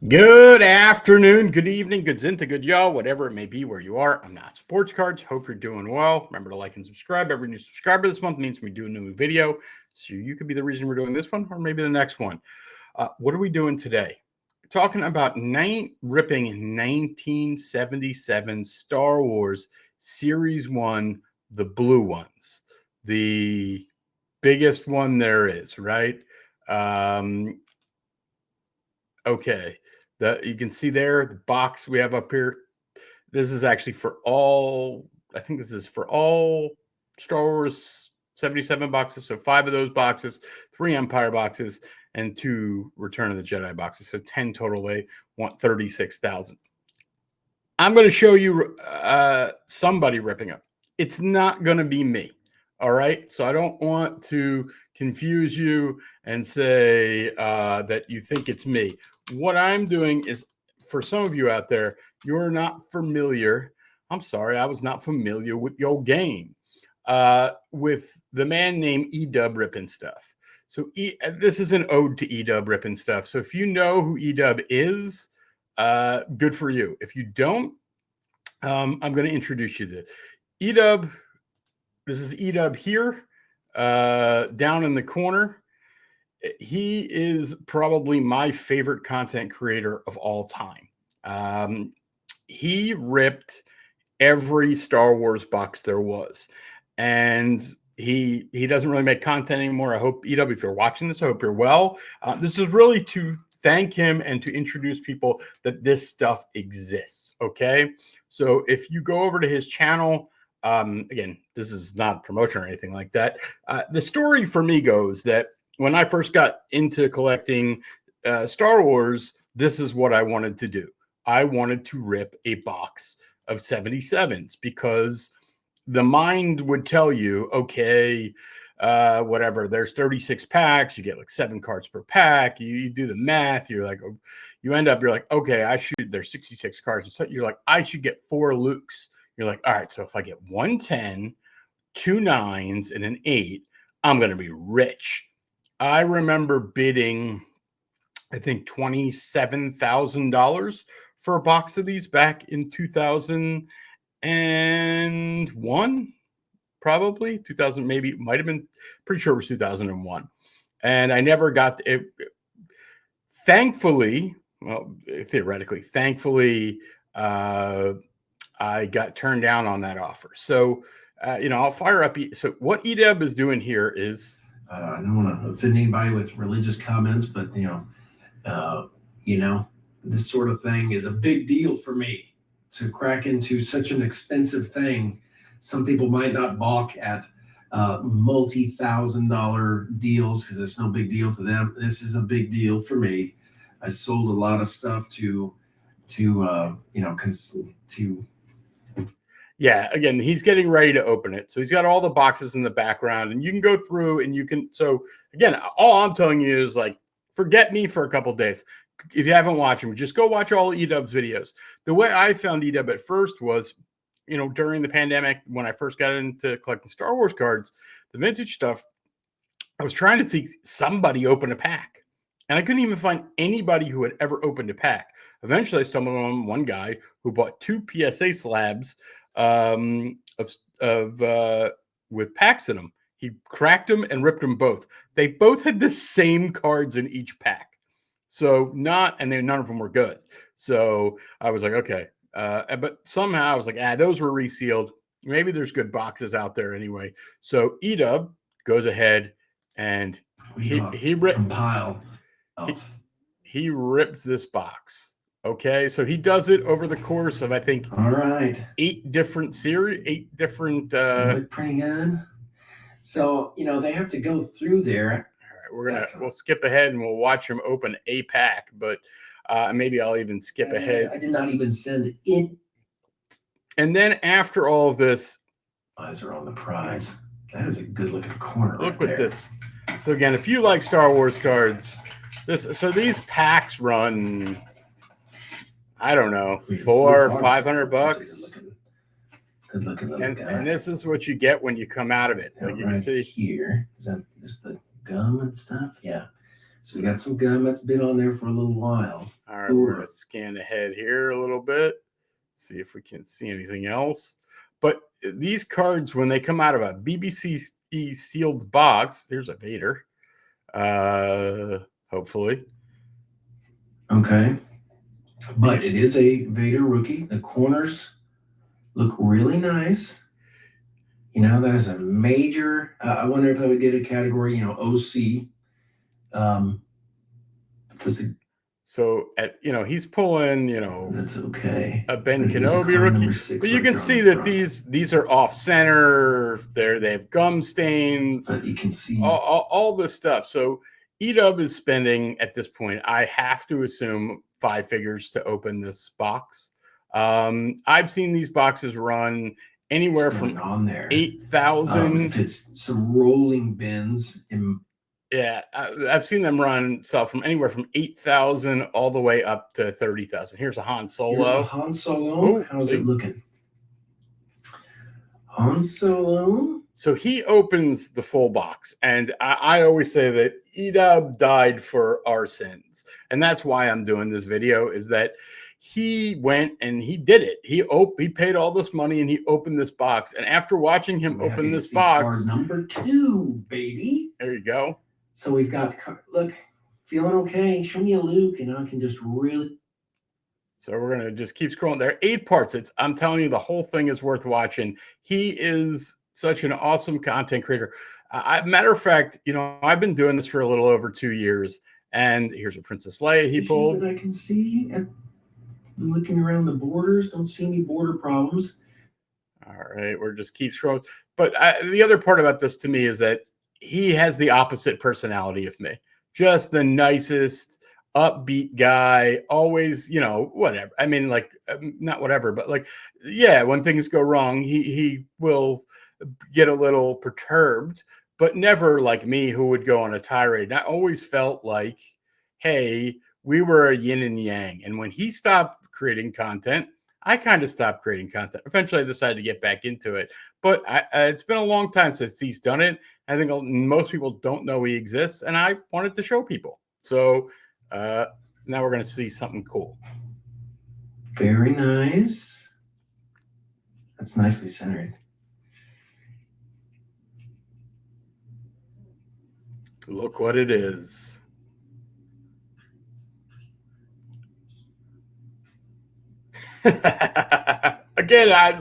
Good afternoon, good evening, good zinta, good y'all, whatever it may be where you are. I'm not Sports Cards. Hope you're doing well. Remember to like and subscribe. Every new subscriber this month means we do a new video. So you could be the reason we're doing this one or maybe the next one. What are we doing today? We're talking about ripping 1977 Star Wars Series 1, the blue ones. The biggest one there is, right? Okay. You can see there the box we have up here. This is actually for all, I think this is for all Star Wars 77 boxes. So 5 of those boxes, 3 Empire boxes, and 2 Return of the Jedi boxes. So 10 total. They want 36,000. I'm going to show you somebody ripping up. It's not going to be me. All right. So I don't want to confuse you and say that you think it's me. What I'm doing is, for some of you out there, you're not familiar. I'm sorry, I was not familiar with your game. With the man named Edubb Rippin Stuff. So this is an ode to Edubb Rippin Stuff. So if you know who Edubb is, good for you. If you don't, I'm going to introduce you to Edubb. This is Edubb here, down in the corner. He is probably my favorite content creator of all time. He ripped every Star Wars box there was, and he doesn't really make content anymore. I hope, Edubb, if you're watching this, I hope you're well. This is really to thank him and to introduce people that this stuff exists. Okay, so if you go over to his channel, again, this is not promotion or anything like that. The story for me goes that when I first got into collecting Star Wars, this is what I wanted to do. I wanted to rip a box of 77s because the mind would tell you, okay, whatever, there's 36 packs, you get like 7 cards per pack. You do the math, you're like, you end up, you're like, okay, there's 66 cards. So you're like, I should get 4 Lukes. You're like, all right, so if I get 1 10, 2 9s, and an 8, I'm going to be rich. I remember bidding, I think, $27,000 for a box of these back in 2001, probably 2000, maybe it might have been, pretty sure it was 2001. And I never got it. Thankfully, well, theoretically, thankfully, I got turned down on that offer. So, I'll fire up. So what Edubb is doing here is, I don't want to offend anybody with religious comments, but you know, this sort of thing is a big deal for me to crack into such an expensive thing. Some people might not balk at multi-thousand-dollar deals because it's no big deal to them. This is a big deal for me. I sold a lot of stuff to yeah, again, he's getting ready to open it. So he's got all the boxes in the background, and you can go through and you can. So again, all I'm telling you is, like, forget me for a couple days. If you haven't watched him, just go watch all Edubb's videos. The way I found Edubb at first was, during the pandemic, when I first got into collecting Star Wars cards, the vintage stuff, I was trying to see somebody open a pack. And I couldn't even find anybody who had ever opened a pack. Eventually, I stumbled on one guy who bought 2 PSA slabs with packs in them. He cracked them and ripped them both. They both had the same cards in each pack. So none of them were good. So I was like, okay. But somehow I was like, those were resealed. Maybe there's good boxes out there anyway. So Edubb goes ahead and he rips this box. Okay, so he does it over the course of, I think, all right, 8 different series, 8 different printing gun. So they have to go through there. All right, we'll skip ahead and we'll watch him open a pack, but maybe I'll even skip ahead. I did not even send it. And then after all of this, eyes are on the prize. That is a good looking corner. Look at this. So again, if you like Star Wars cards, these packs run, I don't know, $400 or $500. Good looking little guy. And this is what you get when you come out of it. Like, you can see here. Is that just the gum and stuff? Yeah. So we got some gum that's been on there for a little while. All right, we're going to scan ahead here a little bit, see if we can see anything else. But these cards, when they come out of a BBC sealed box, there's a Vader, hopefully. Okay. But it is a Vader rookie. The corners look really nice. You know, that is a major. I wonder if I would get a category, you know, OC. So he's pulling, that's okay. a Ben Kenobi rookie, but you can see that these are off center. They have gum stains. But you can see all this stuff. So Edubb is spending at this point, I have to assume, 5 figures to open this box. I've seen these boxes run anywhere from on there 8,000. If it's some rolling bins yeah, I've seen them sell from anywhere from 8,000 all the way up to 30,000. Here's a Han Solo. Here's a Han Solo. Ooh, how's it looking? Han Solo. So he opens the full box, and I always say that Edubb died for our sins, and that's why I'm doing this video. Is that he went and he did it. He paid all this money and he opened this box. And after watching him open this box, card number 2, baby. There you go. So we've got, look, feeling okay. Show me a Luke, and I can just really. So we're going to just keep scrolling. There are 8 parts. I'm telling you, the whole thing is worth watching. He is such an awesome content creator. Matter of fact, I've been doing this for a little over 2 years. And here's a Princess Leia he pulled. That I can see. I'm looking around the borders. Don't see any border problems. All right. We're just keep scrolling. But the other part about this to me is that he has the opposite personality of me. Just the nicest, upbeat guy. Always, whatever. I mean, like, not whatever, but like, yeah, when things go wrong, he will get a little perturbed, but never like me, who would go on a tirade. And I always felt like, hey, we were a yin and yang. And when he stopped creating content, I kind of stopped creating content. Eventually, I decided to get back into it. But it's been a long time since he's done it. I think most people don't know he exists, and I wanted to show people. So now we're going to see something cool. Very nice. That's nicely centered. Look what it is. Again,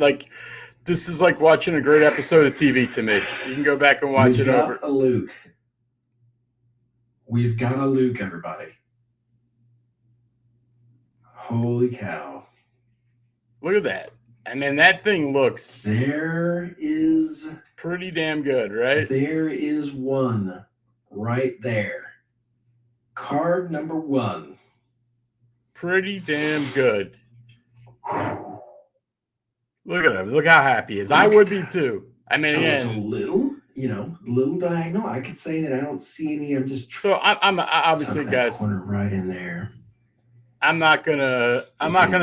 this is like watching a great episode of TV to me. You can go back and watch it over. A Luke. We've got a Luke, everybody. Holy cow. Look at that. I mean, that thing looks... There is... pretty damn good, right? There is one right there. Card number 1. Pretty damn good. Look at him. Look how happy he is. I would be too. I mean, so it's a little diagonal. I could say that I don't see any. I'm just. So I'm obviously, guys. Corner right in there. I'm not gonna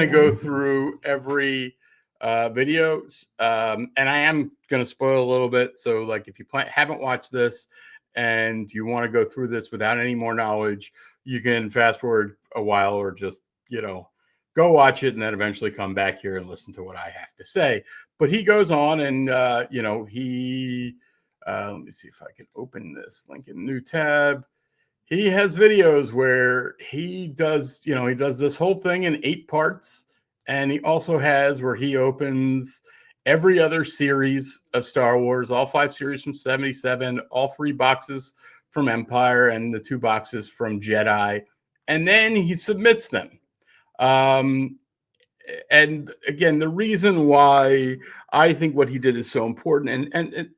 go through every videos, and I am gonna spoil a little bit. So, like, if you haven't watched this and you want to go through this without any more knowledge, you can fast forward a while, or just go watch it and then eventually come back here and listen to what I have to say. But he goes on and, let me see if I can open this link in new tab. He has videos where he does, he does this whole thing in 8 parts. And he also has where he opens every other series of Star Wars, all 5 series from 77, all 3 boxes from Empire, and the 2 boxes from Jedi. And then he submits them. And again, the reason why I think what he did is so important and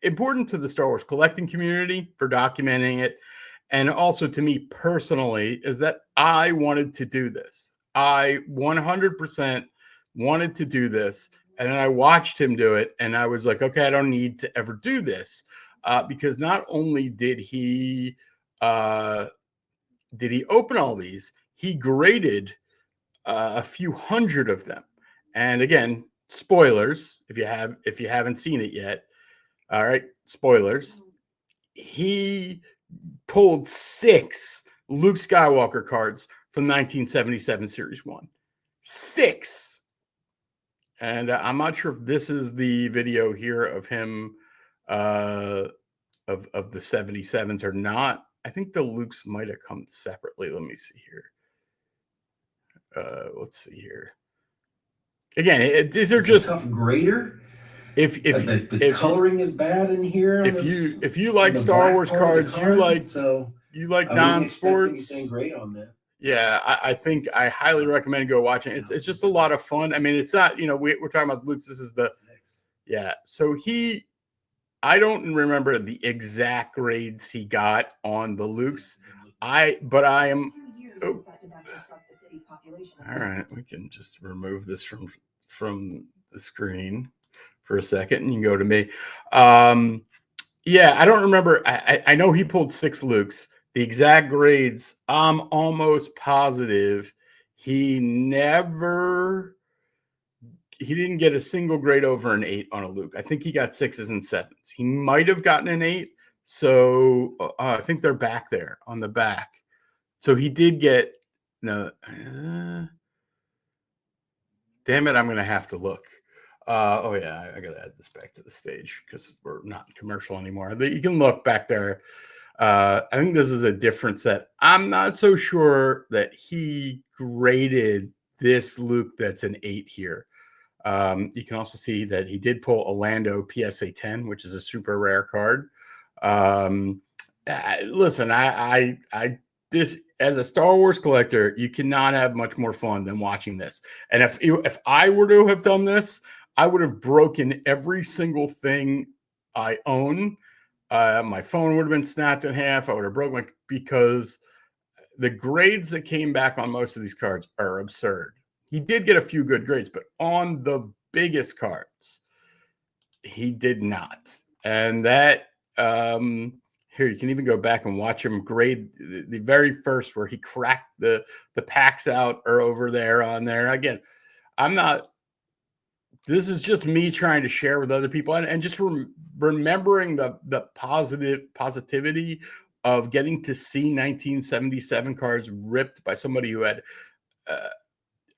important to the Star Wars collecting community for documenting it, and also to me personally, is that I wanted to do this. I 100% wanted to do this, and then I watched him do it, and I was like, okay, I don't need to ever do this, because not only did he open all these, he graded a few hundred of them. And again, spoilers if you haven't seen it yet. All right, spoilers. He pulled 6 Luke Skywalker cards from 1977 Series 1. 6. And I'm not sure if this is the video here of him of the 77s or not. I think the Lukes might have come separately. Let me see here. Let's see here. Again, these are just a tough grader. If the coloring is bad in here. If you like Star Wars cards, you like non-sports. Great on this. Yeah, I think I highly recommend go watching it. It's just a lot of fun. I mean, it's not, we're talking about Luke's. This is the 6. Yeah. So I don't remember the exact grades he got on the Luke's. But I am. Oh. All right, we can just remove this from the screen for a second, and you can go to me. Yeah, I don't remember. I know he pulled 6 Lukes. The exact grades, I'm almost positive he didn't get a single grade over an 8 on a Luke. I think he got 6s and 7s. He might have gotten an 8. So I think they're back there on the back. So he did get no. Damn it, I'm going to have to look. Oh yeah, I got to add this back to the stage because we're not in commercial anymore. You can look back there. I think this is a different set. I'm not so sure that he graded this Luke that's an 8 here. You can also see that he did pull a Lando PSA 10, which is a super rare card. Listen, this as a Star Wars collector, you cannot have much more fun than watching this. And if I were to have done this, I would have broken every single thing I own. My phone would have been snapped in half. I would have broken because the grades that came back on most of these cards are absurd. He did get a few good grades, but on the biggest cards, he did not. And that here, you can even go back and watch him grade the very first where he cracked the packs out or over there on there. Again, this is just me trying to share with other people and just remembering the positivity of getting to see 1977 cards ripped by somebody who had a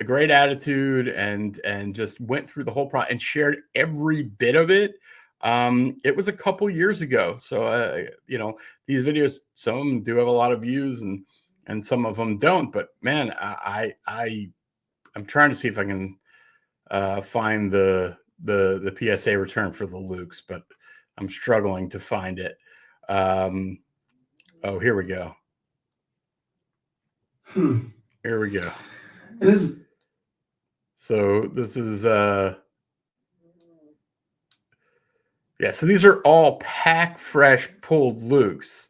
great attitude and just went through the whole process and shared every bit of it. It was a couple years ago. So, these videos, some of them do have a lot of views and some of them don't, but man, I'm trying to see if I can find the PSA return for the Lukes, but I'm struggling to find it. Oh, here we go. Here we go. It is. So this is yeah, so these are all pack fresh pulled Lukes,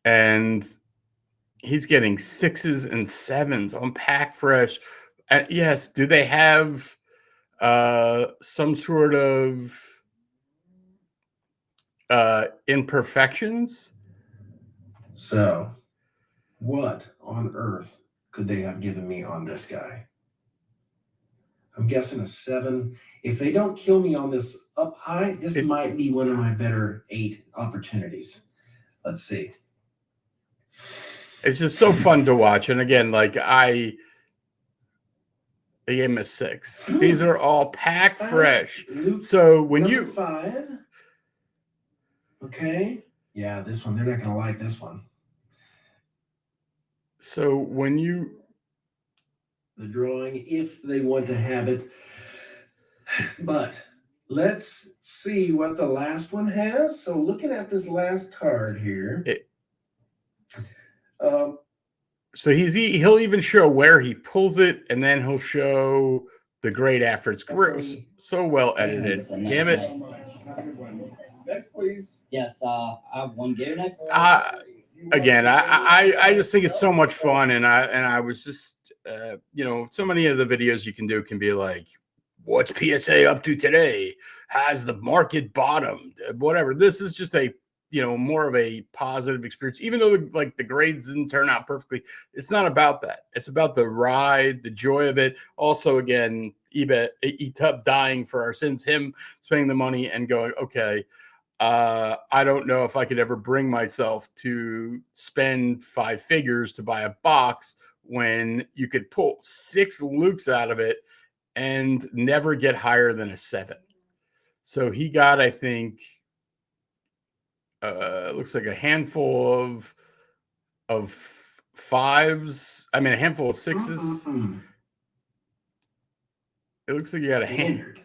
and he's getting 6s and 7s on pack fresh. Yes, do they have some sort of imperfections? So, what on earth could they have given me on this guy? I'm guessing a 7. If they don't kill me on this up high, this might be one of my better 8 opportunities. Let's see. It's just so fun to watch. And again, like they gave him a 6. These are all pack fresh. So when you 5. Okay. Yeah, this one, they're not going to like this one. So when the drawing, if they want to have it. But let's see what the last one has. So looking at this last card here. So he'll even show where he pulls it, and then he'll show the grade after it's gross. So well edited. Damn it. Next, please. Yes, I have one game knife. Again, I just think it's so much fun, and I was just so many of the videos you can do can be like, what's PSA up to today? Has the market bottomed? Whatever. This is just a more of a positive experience, even though the grades didn't turn out perfectly. It's not about that. It's about the ride, the joy of it. Also, again, Edubb dying for our sins, him spending the money and going, okay, I don't know if I could ever bring myself to spend 5 figures to buy a box when you could pull 6 Lukes out of it and never get higher than a 7. So he got, I think, looks like a handful of 5s. I mean, a handful of 6s. It looks like you got a standard,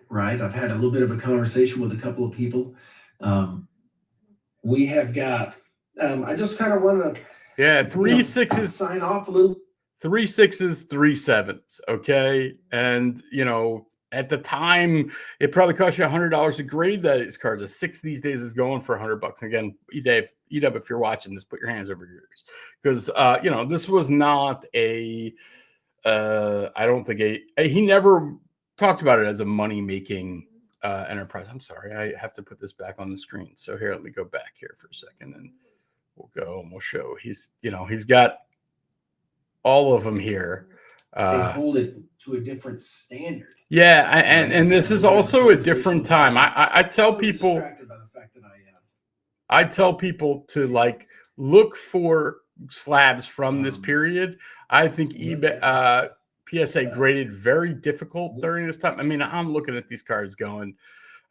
right? I've had a little bit of a conversation with a couple of people. We have got. I just kind of want to, 3 6s, sign off a little. 3 6s, 3 7s. Okay, and at the time, it probably cost you $100 to grade these cards. A 6 these days is going for $100. Again, Edubb, if you're watching this, put your hands over your ears, because this was not a. I don't think he never talked about it as a money making enterprise. I'm sorry, I have to put this back on the screen. So here, let me go back here for a second, and we'll go and we'll show. He's got all of them here. They hold it to a different standard. Yeah, and this is also a different time. I tell people. I tell people to look for slabs from this period. I think eBay PSA graded very difficult during this time. I mean, I'm looking at these cards going,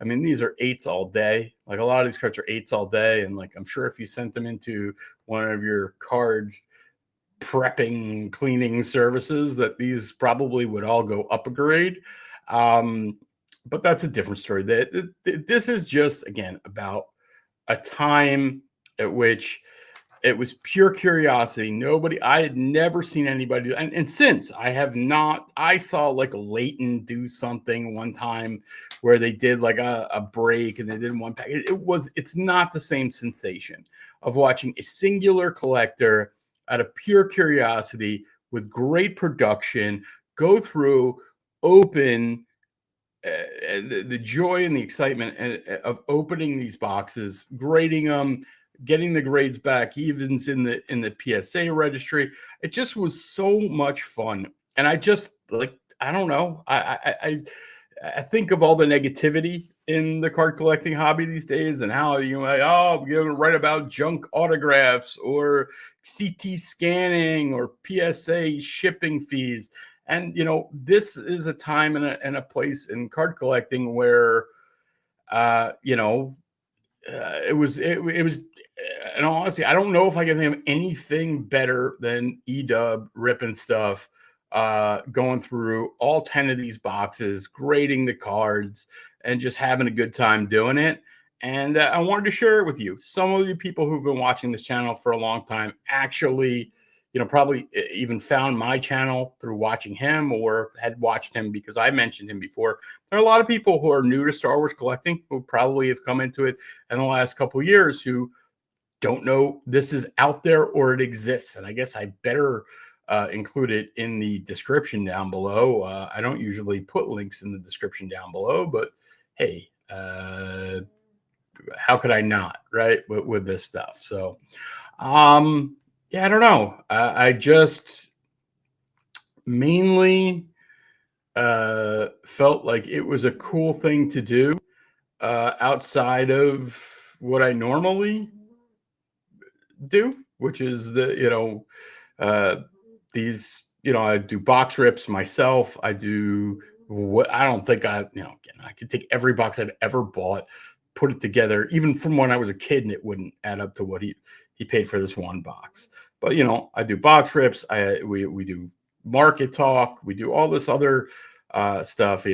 I mean, these are 8s all day. Like, a lot of these cards are 8s all day, and I'm sure if you sent them into one of your card prepping cleaning services, that these probably would all go up a grade. But that's a different story. This is just, again, about a time at which it was pure curiosity. I had never seen anybody, and since I saw Leighton do something one time where they did a break and they did one pack. It's not the same sensation of watching a singular collector out of pure curiosity with great production go through, open, the joy and the excitement of opening these boxes, grading them, getting the grades back, evens in the PSA registry. It just was so much fun. And I just I don't know. I think of all the negativity in the card collecting hobby these days, and how you're going to write about junk autographs or CT scanning or PSA shipping fees. And this is a time and a place in card collecting where it was, and honestly, I don't know if I can think of anything better than Edubb Rippin Stuff, going through all 10 of these boxes, grading the cards, and just having a good time doing it. And I wanted to share it with you. Some of you people who've been watching this channel for a long time actually, probably even found my channel through watching him, or had watched him because I mentioned him before. There are a lot of people who are new to Star Wars collecting who probably have come into it in the last couple of years who don't know this is out there or it exists. And I guess I better include it in the description down below. I don't usually put links in the description down below, but hey, how could I not, right? With this stuff. So, yeah, I don't know. I just mainly felt like it was a cool thing to do outside of what I normally do, which is these, I do box rips myself. I do what I don't think again, I could take every box I've ever bought, put it together, even from when I was a kid, and it wouldn't add up to what he paid for this one box. But I do box rips. We do market talk. We do all this other stuff.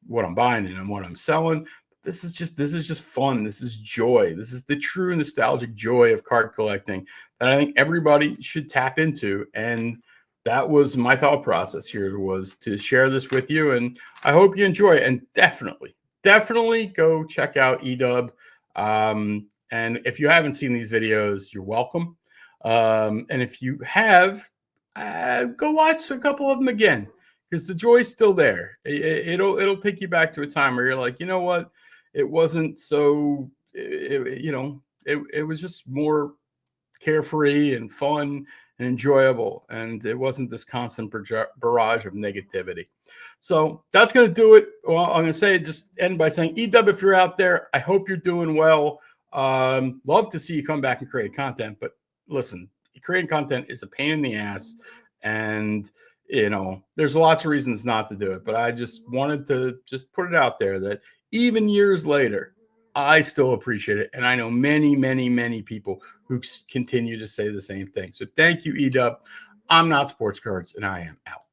What I'm buying and what I'm selling. This is just fun. This is joy. This is the true nostalgic joy of card collecting that I think everybody should tap into. And that was my thought process here, was to share this with you. And I hope you enjoy it. And definitely go check out Edubb. And if you haven't seen these videos, you're welcome. And if you have, go watch a couple of them again, because the joy's still there. It'll take you back to a time where you're like, you know what? It wasn't so, it was just more carefree and fun and enjoyable. And it wasn't this constant barrage of negativity. So that's going to do it. Well, I'm going to just end by saying, Edubb, if you're out there, I hope you're doing well. Love to see you come back and create content, but listen, creating content is a pain in the ass, and you know, there's lots of reasons not to do it. But I just wanted to just put it out there that even years later, I still appreciate it, and I know many, many, many people who continue to say the same thing. So thank you, Edubb. I'm not Sports Cards, and I am out.